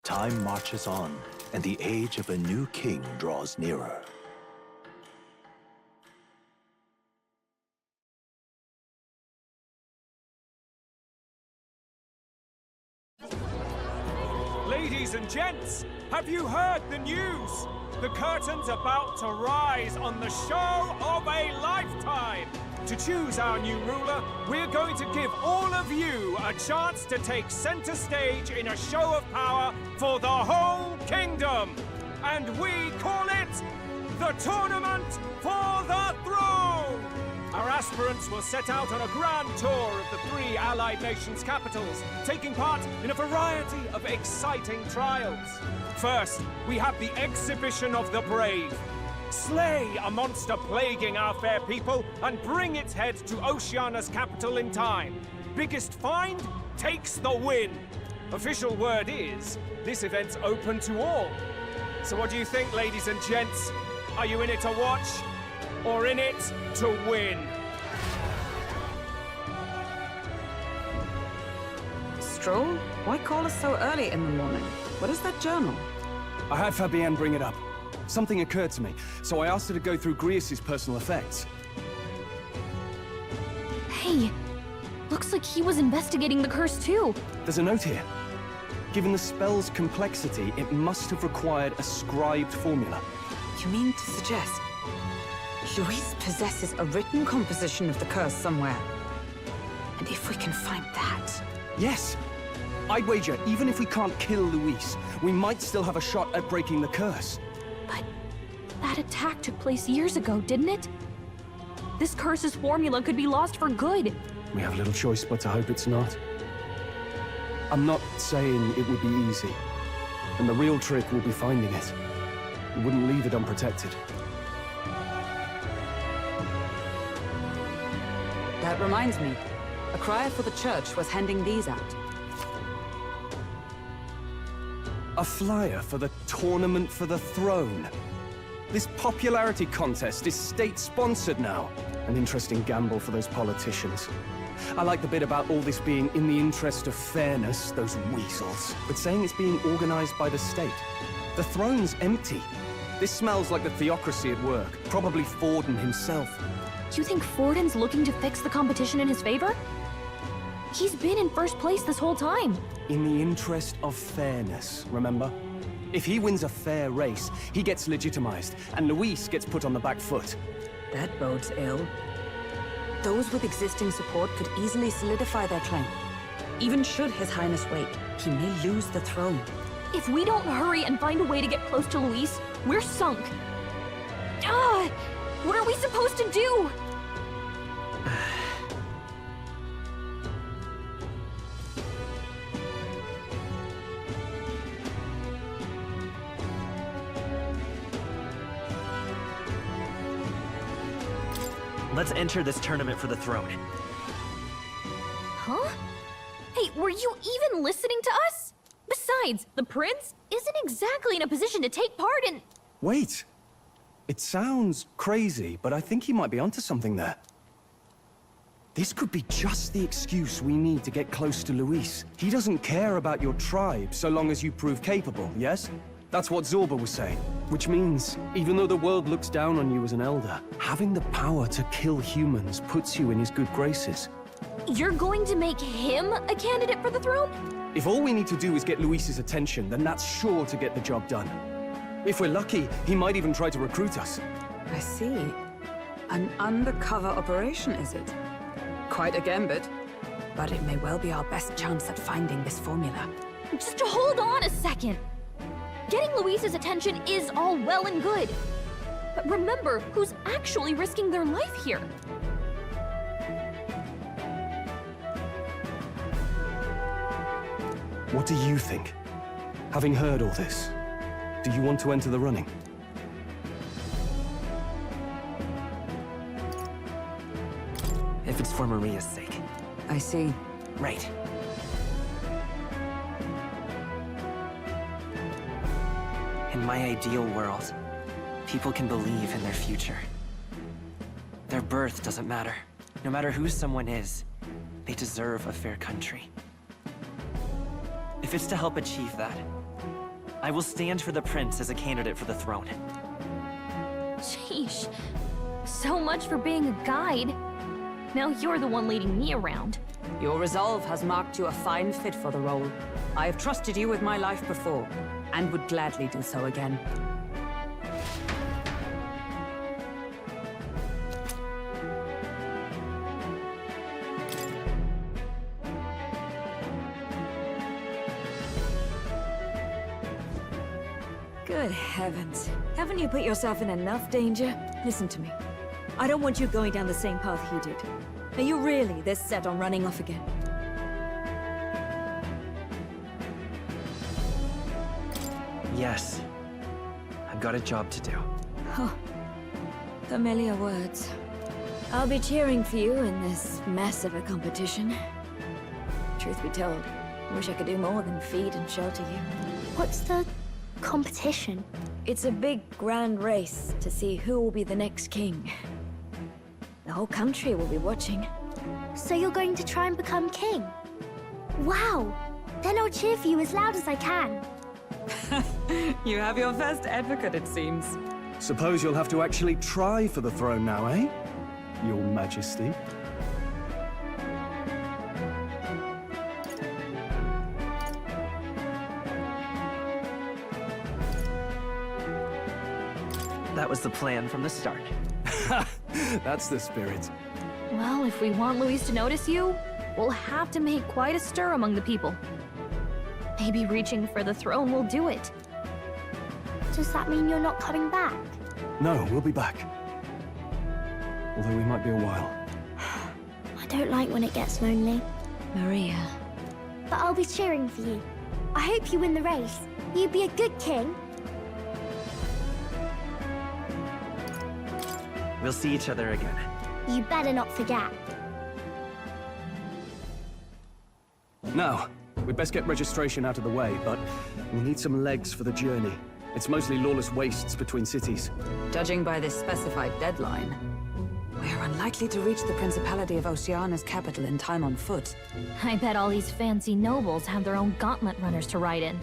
Time marches on, and the age of a new king draws nearer. Ladies and gents, have you heard the news? The curtain's about to rise on the show of a lifetime. To choose our new ruler, we're going to give all of you a chance to take center stage in a show of power for the whole kingdom. And we call it the Tournament for the Throne! Our aspirants will set out on a grand tour of the 3 allied nations' capitals, taking part in a variety of exciting trials. First, we have the Exhibition of the Brave. Slay a monster plaguing our fair people and bring its head to Oceania's capital in time. Biggest find takes the win. Official word is, this event's open to all. So what do you think, ladies and gents? Are you in it to watch, or in it to win? Stroll? Why call us so early in the morning? What is that journal? I had Fabienne bring it up. Something occurred to me, so I asked her to go through Grius' personal effects. Hey, looks like he was investigating the curse too. There's a note here. Given the spell's complexity, it must have required a scribed formula. You mean to suggest Luis possesses a written composition of the curse somewhere? And if we can find that... Yes! I'd wager, even if we can't kill Luis, we might still have a shot at breaking the curse. But that attack took place years ago, didn't it? This curse's formula could be lost for good. We have little choice but to hope it's not. I'm not saying it would be easy. And the real trick will be finding it. We wouldn't leave it unprotected. That reminds me. A crier for the church was handing these out. A flyer for the Tournament for the Throne. This popularity contest is state-sponsored now. An interesting gamble for those politicians. I like the bit about all this being in the interest of fairness, those weasels. But saying it's being organized by the state. The throne's empty. This smells like the theocracy at work. Probably Forden himself. You think Forden's looking to fix the competition in his favor? He's been in first place this whole time. In the interest of fairness, remember? If he wins a fair race, he gets legitimized, and Luis gets put on the back foot. That bodes ill. Those with existing support could easily solidify their claim. Even should His Highness wait, he may lose the throne. If we don't hurry and find a way to get close to Luis, we're sunk. What are we supposed to do? Let's enter this tournament for the throne. Huh? Hey, were you even listening to us? Besides, the prince isn't exactly in a position to take part in... Wait. It sounds crazy, but I think he might be onto something there. This could be just the excuse we need to get close to Luis. He doesn't care about your tribe so long as you prove capable, yes? That's what Zorba was saying. Which means, even though the world looks down on you as an elder, having the power to kill humans puts you in his good graces. You're going to make him a candidate for the throne? If all we need to do is get Luis's attention, then that's sure to get the job done. If we're lucky, he might even try to recruit us. I see. An undercover operation, is it? Quite a gambit. But it may well be our best chance at finding this formula. Just hold on a second. Getting Luis's attention is all well and good. But remember who's actually risking their life here. What do you think? Having heard all this, do you want to enter the running? If it's for Maria's sake. I see. Right. In my ideal world, people can believe in their future. Their birth doesn't matter. No matter who someone is, they deserve a fair country. If it's to help achieve that, I will stand for the prince as a candidate for the throne. Sheesh. So much for being a guide. Now you're the one leading me around. Your resolve has marked you a fine fit for the role. I have trusted you with my life before, and would gladly do so again. Good heavens. Haven't you put yourself in enough danger? Listen to me. I don't want you going down the same path he did. Are you really this set on running off again? Yes. I've got a job to do. Oh, familiar words. I'll be cheering for you in this mess of a competition. Truth be told, I wish I could do more than feed and shelter you. What's the competition? It's a big, grand race to see who will be the next king. The whole country will be watching. So you're going to try and become king? Wow! Then I'll cheer for you as loud as I can. You have your first advocate, it seems. Suppose you'll have to actually try for the throne now, eh? Your Majesty. That was the plan from the start. That's the spirit. Well, if we want Luis to notice you, we'll have to make quite a stir among the people. Maybe reaching for the throne will do it. Does that mean you're not coming back? No, we'll be back. Although we might be a while. I don't like when it gets lonely. Maria. But I'll be cheering for you. I hope you win the race. You'd be a good king. We'll see each other again. You better not forget. Now, we'd best get registration out of the way, but we'll need some legs for the journey. It's mostly lawless wastes between cities. Judging by this specified deadline, we're unlikely to reach the Principality of Oceana's capital in time on foot. I bet all these fancy nobles have their own gauntlet runners to ride in.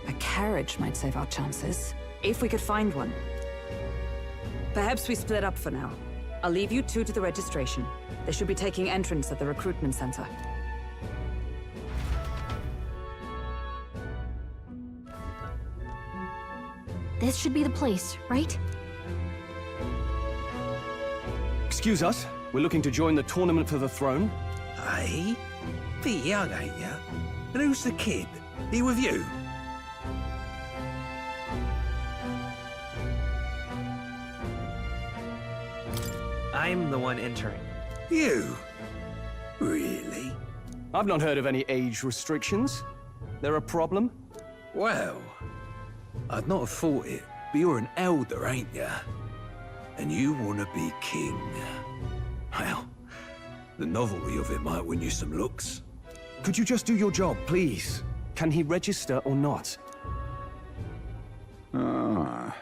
A carriage might save our chances, if we could find one. Perhaps we split up for now. I'll leave you two to the registration. They should be taking entrance at the recruitment center. This should be the place, right? Excuse us, we're looking to join the tournament for the throne. Hey? Bit young, ain't ya? And who's the kid? He with you? I'm the one entering. You? Really? I've not heard of any age restrictions. There a problem? Well, I'd not have thought it, but you're an elder, ain't ya? And you want to be king. Well, the novelty of it might win you some looks. Could you just do your job, please? Can he register or not? Ah,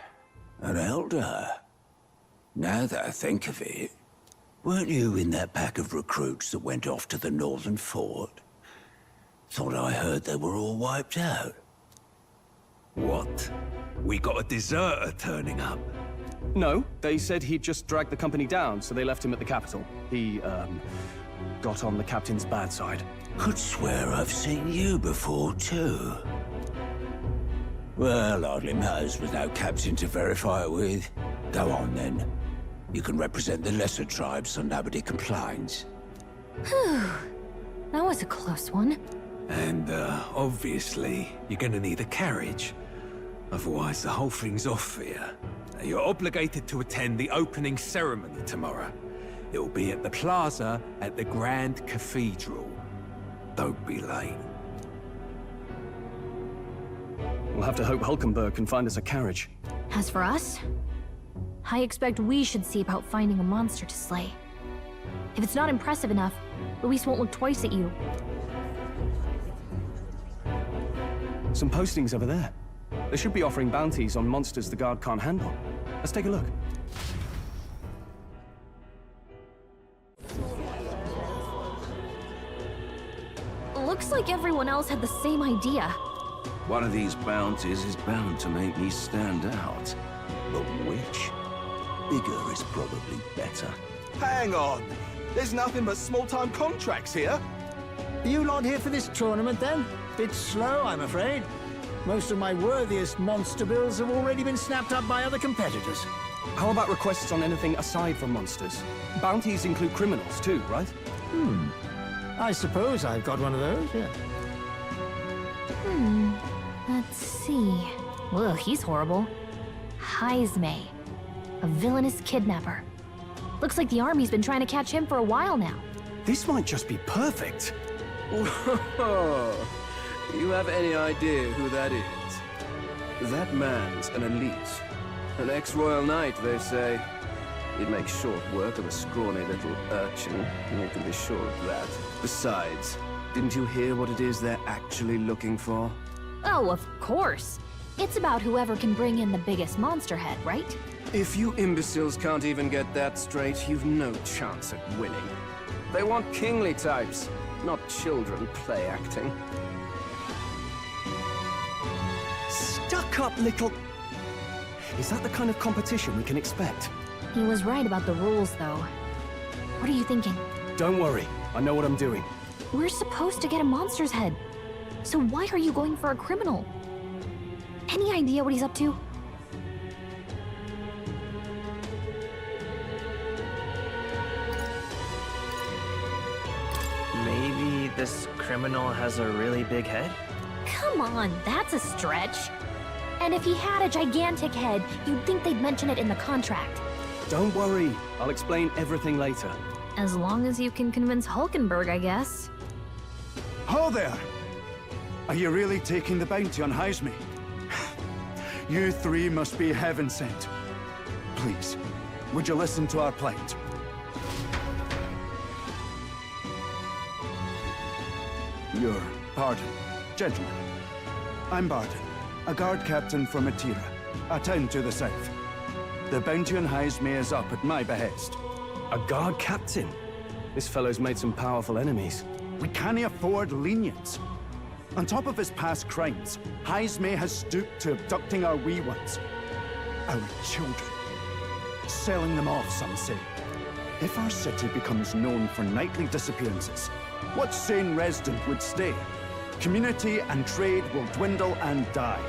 an elder. Now that I think of it, weren't you in that pack of recruits that went off to the northern fort? Thought I heard they were all wiped out. What? We got a deserter turning up? No, they said he'd just dragged the company down, so they left him at the capital. He, got on the captain's bad side. Could swear I've seen you before, too. Well, hardly matters with no captain to verify it with. Go on, then. You can represent the lesser tribes so nobody complains. Whew. That was a close one. And, obviously, you're gonna need a carriage. Otherwise, the whole thing's off for you. You're obligated to attend the opening ceremony tomorrow. It will be at the plaza at the Grand Cathedral. Don't be late. We'll have to hope Hulkenberg can find us a carriage. As for us, I expect we should see about finding a monster to slay. If it's not impressive enough, Luis won't look twice at you. Some postings over there. They should be offering bounties on monsters the guard can't handle. Let's take a look. Looks like everyone else had the same idea. One of these bounties is bound to make me stand out. But which? Bigger is probably better. Hang on! There's nothing but small-time contracts here. Are you lot here for this tournament, then? Bit slow, I'm afraid. Most of my worthiest monster bills have already been snapped up by other competitors. How about requests on anything aside from monsters? Bounties include criminals too, right? I suppose I've got one of those, yeah. Let's see. Ugh, he's horrible. Heisme. A villainous kidnapper. Looks like the army's been trying to catch him for a while now. This might just be perfect. You have any idea who that is? That man's an elite. An ex-royal knight, they say. He'd make short work of a scrawny little urchin, you can be sure of that. Besides, didn't you hear what it is they're actually looking for? Oh, of course. It's about whoever can bring in the biggest monster head, right? If you imbeciles can't even get that straight, you've no chance at winning. They want kingly types, not children play acting. Stuck-up little... Is that the kind of competition we can expect? He was right about the rules, though. What are you thinking? Don't worry, I know what I'm doing. We're supposed to get a monster's head. So why are you going for a criminal? Any idea what he's up to? Maybe this criminal has a really big head? Come on, that's a stretch. And if he had a gigantic head, you'd think they'd mention it in the contract. Don't worry, I'll explain everything later. As long as you can convince Hulkenberg, I guess. Ho there! Are you really taking the bounty on Heisme? You three must be heaven sent. Please, would you listen to our plight? Your pardon, gentlemen. I'm Barton, a guard captain from Atira, a town to the south. The bounty on Heisme is up at my behest. A guard captain? This fellow's made some powerful enemies. We can't afford lenience. On top of his past crimes, Heisme has stooped to abducting our wee ones. Our children. Selling them off, some say. If our city becomes known for nightly disappearances, what sane resident would stay? Community and trade will dwindle and die.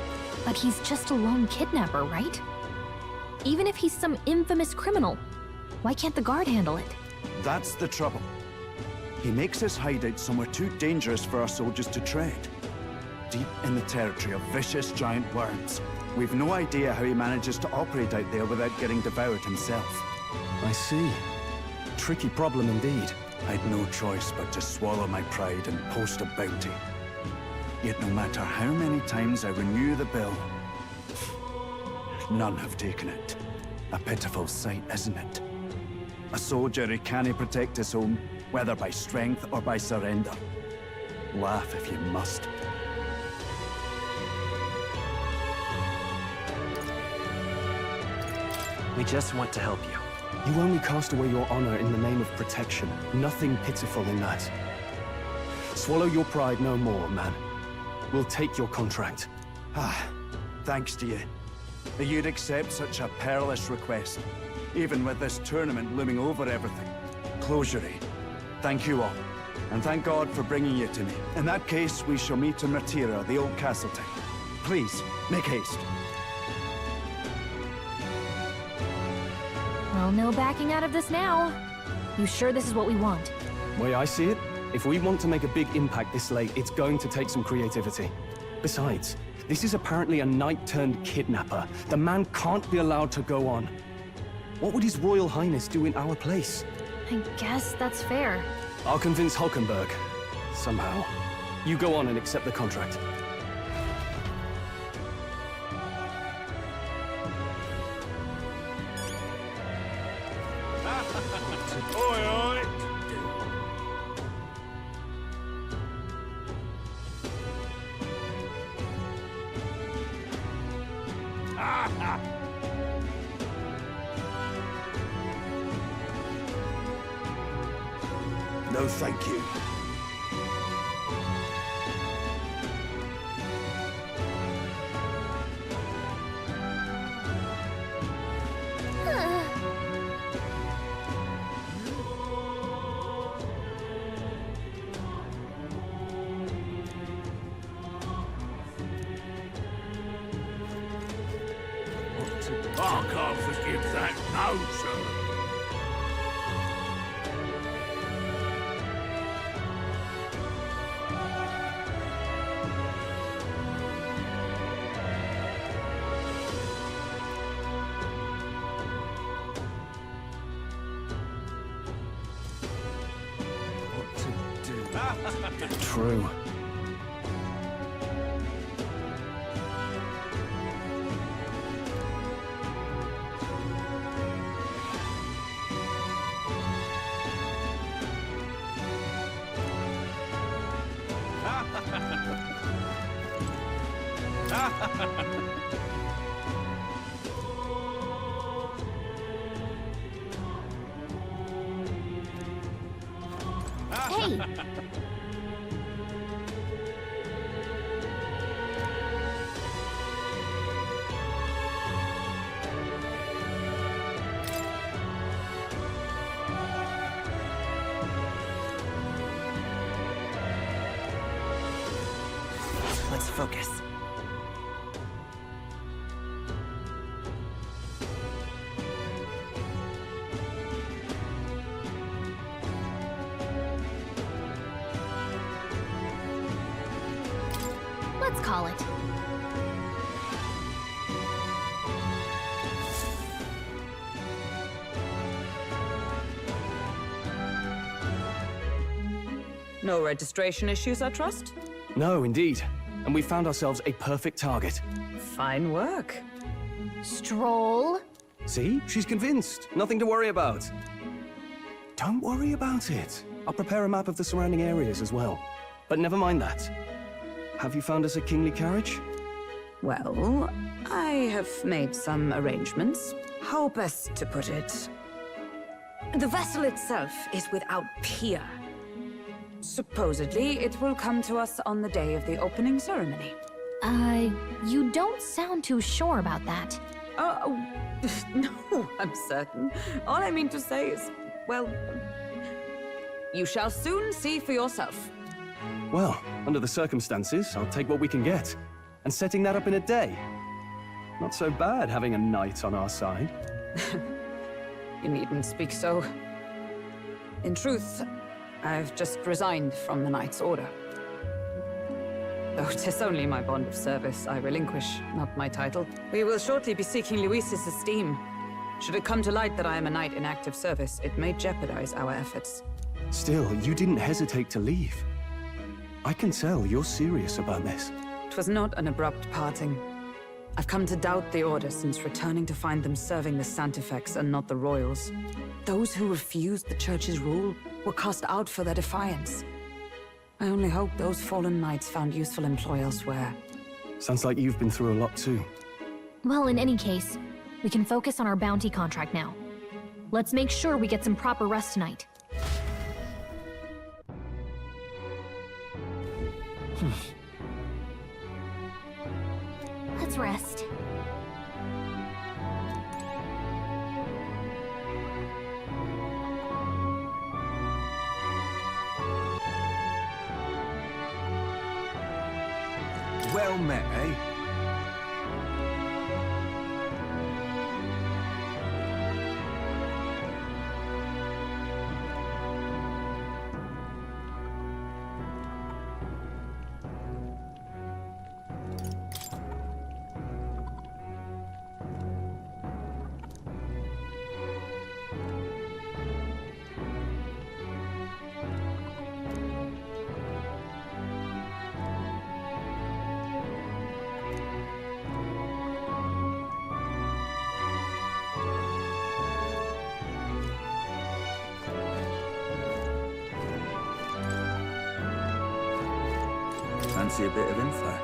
But he's just a lone kidnapper, right? Even if he's some infamous criminal, why can't the guard handle it? That's the trouble. He makes his hideout somewhere too dangerous for our soldiers to tread. Deep in the territory of vicious giant worms. We've no idea how he manages to operate out there without getting devoured himself. I see. Tricky problem indeed. I'd no choice but to swallow my pride and post a bounty. Yet no matter how many times I renew the bill, none have taken it. A pitiful sight, isn't it? A soldier who can't protect his home, whether by strength or by surrender. Laugh if you must. We just want to help you. You only cast away your honor in the name of protection. Nothing pitiful in that. Swallow your pride no more, man. We'll take your contract. Thanks to you. That you'd accept such a perilous request, even with this tournament looming over everything. Closure. Thank you all, and thank God for bringing you to me. In that case, we shall meet in Ratira, the old castle town. Please, make haste. Well, no backing out of this now. You sure this is what we want? Way I see it, if we want to make a big impact this late, it's going to take some creativity. Besides, this is apparently a knight-turned-kidnapper. The man can't be allowed to go on. What would His Royal Highness do in our place? I guess that's fair. I'll convince Hulkenberg. Somehow. You go on and accept the contract. Oi, oi! No, thank you. I can't forgive that, no, sir. True. Hey! Let's focus. Let's call it. No registration issues, I trust? No, indeed. And we found ourselves a perfect target. Fine work. Stroll. See? She's convinced. Nothing to worry about. Don't worry about it. I'll prepare a map of the surrounding areas as well. But never mind that. Have you found us a kingly carriage? Well, I have made some arrangements. How best to put it? The vessel itself is without peer. Supposedly, it will come to us on the day of the opening ceremony. You don't sound too sure about that. Oh, no, I'm certain. All I mean to say is, well, you shall soon see for yourself. Well, under the circumstances, I'll take what we can get. And setting that up in a day. Not so bad having a knight on our side. You needn't speak so. In truth, I've just resigned from the Knight's Order. Though 'tis only my bond of service I relinquish, not my title. We will shortly be seeking Luis's esteem. Should it come to light that I am a knight in active service, it may jeopardize our efforts. Still, you didn't hesitate to leave. I can tell you're serious about this. It was not an abrupt parting. I've come to doubt the Order since returning to find them serving the Santifex and not the Royals. Those who refused the Church's rule were cast out for their defiance. I only hope those fallen knights found useful employ elsewhere. Sounds like you've been through a lot too. Well, in any case, we can focus on our bounty contract now. Let's make sure we get some proper rest tonight. Let's rest. Well met, eh? Fancy a bit of info?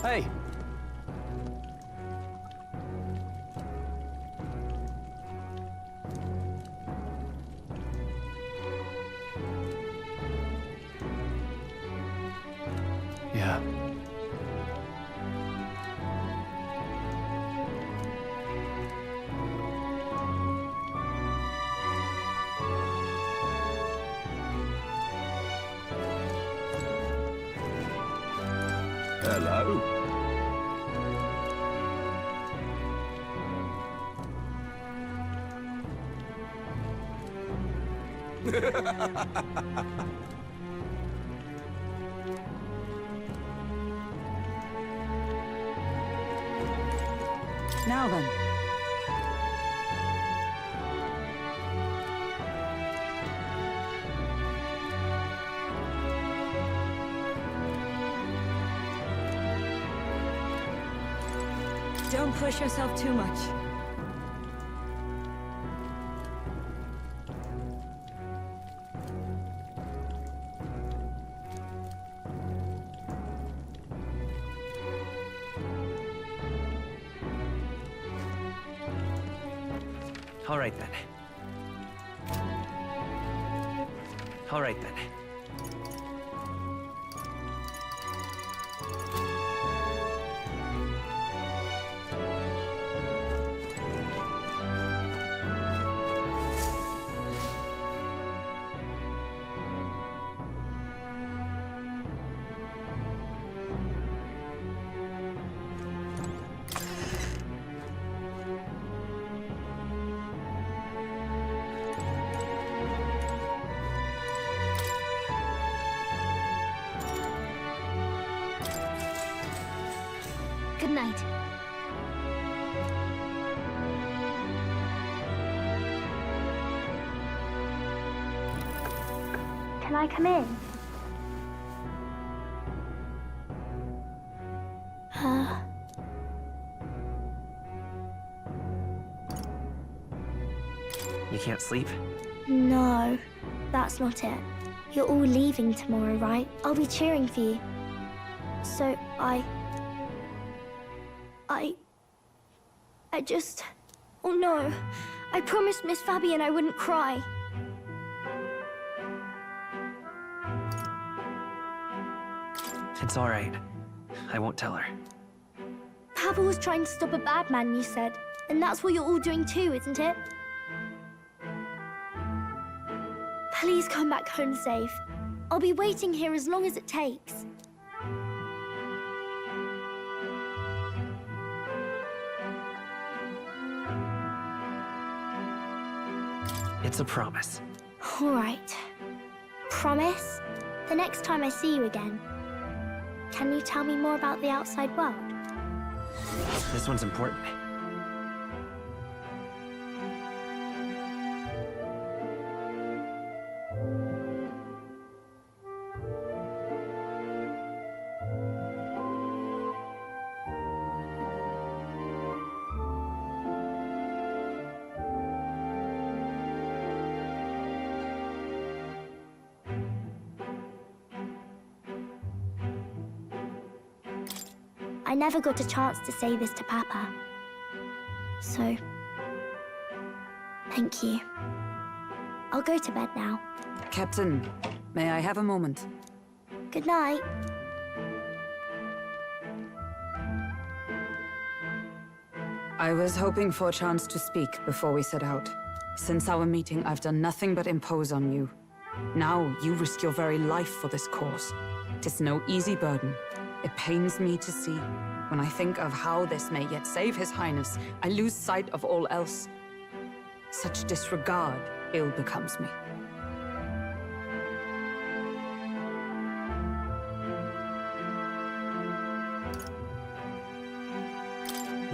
Hey, her. Hello? Now then. Don't push yourself too much. All right then. All right then. Good night. Can I come in? You can't sleep? No, that's not it. You're all leaving tomorrow, right? I'll be cheering for you. So I just... Oh no. I promised Miss Fabian I wouldn't cry. It's all right. I won't tell her. Papa was trying to stop a bad man, you said. And that's what you're all doing too, isn't it? Please come back home safe. I'll be waiting here as long as it takes. It's a promise. All right. Promise? The next time I see you again, can you tell me more about the outside world? This one's important. I never got a chance to say this to Papa. So, thank you. I'll go to bed now. Captain, may I have a moment? Good night. I was hoping for a chance to speak before we set out. Since our meeting, I've done nothing but impose on you. Now, you risk your very life for this cause. 'Tis no easy burden. It pains me to see. When I think of how this may yet save His Highness, I lose sight of all else. Such disregard ill becomes me.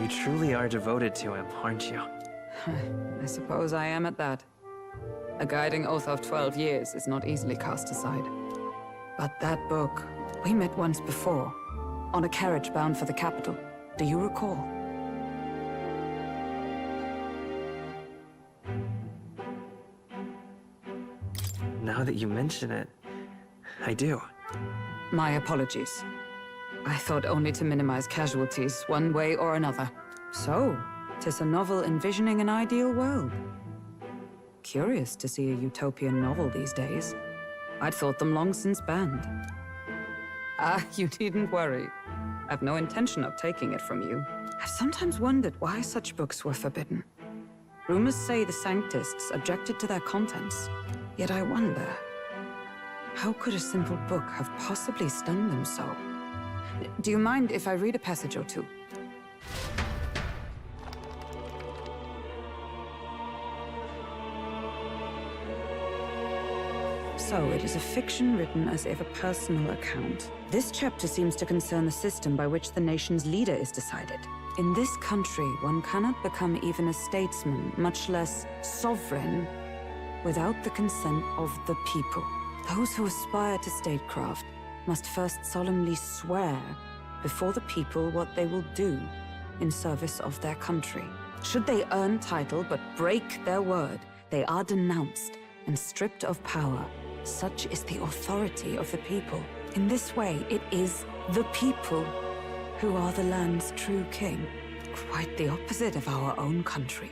You truly are devoted to him, aren't you? I suppose I am at that. A guiding oath of 12 years is not easily cast aside. But that book, we met once before, on a carriage bound for the capital. Do you recall? Now that you mention it, I do. My apologies. I thought only to minimize casualties, one way or another. So, 'tis a novel envisioning an ideal world. Curious to see a utopian novel these days. I'd thought them long since banned. You needn't worry. I've no intention of taking it from you. I've sometimes wondered why such books were forbidden. Rumors say the Sanctists objected to their contents. Yet I wonder, how could a simple book have possibly stunned them so? Do you mind if I read a passage or two? So, it is a fiction written as if a personal account. This chapter seems to concern the system by which the nation's leader is decided. In this country, one cannot become even a statesman, much less sovereign, without the consent of the people. Those who aspire to statecraft must first solemnly swear before the people what they will do in service of their country. Should they earn title but break their word, they are denounced and stripped of power. Such is the authority of the people. In this way, it is the people who are the land's true king. Quite the opposite of our own country.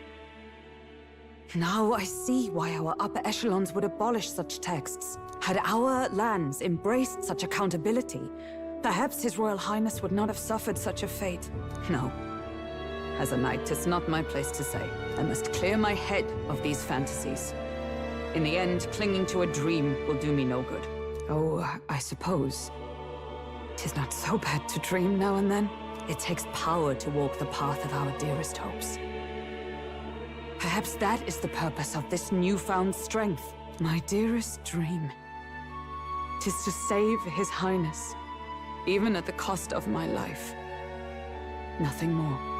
Now I see why our upper echelons would abolish such texts. Had our lands embraced such accountability, perhaps His Royal Highness would not have suffered such a fate. No. As a knight, 'tis not my place to say. I must clear my head of these fantasies. In the end, clinging to a dream will do me no good. Oh, I suppose 'tis not so bad to dream now and then. It takes power to walk the path of our dearest hopes. Perhaps that is the purpose of this newfound strength. My dearest dream. 'Tis to save His Highness, even at the cost of my life. Nothing more.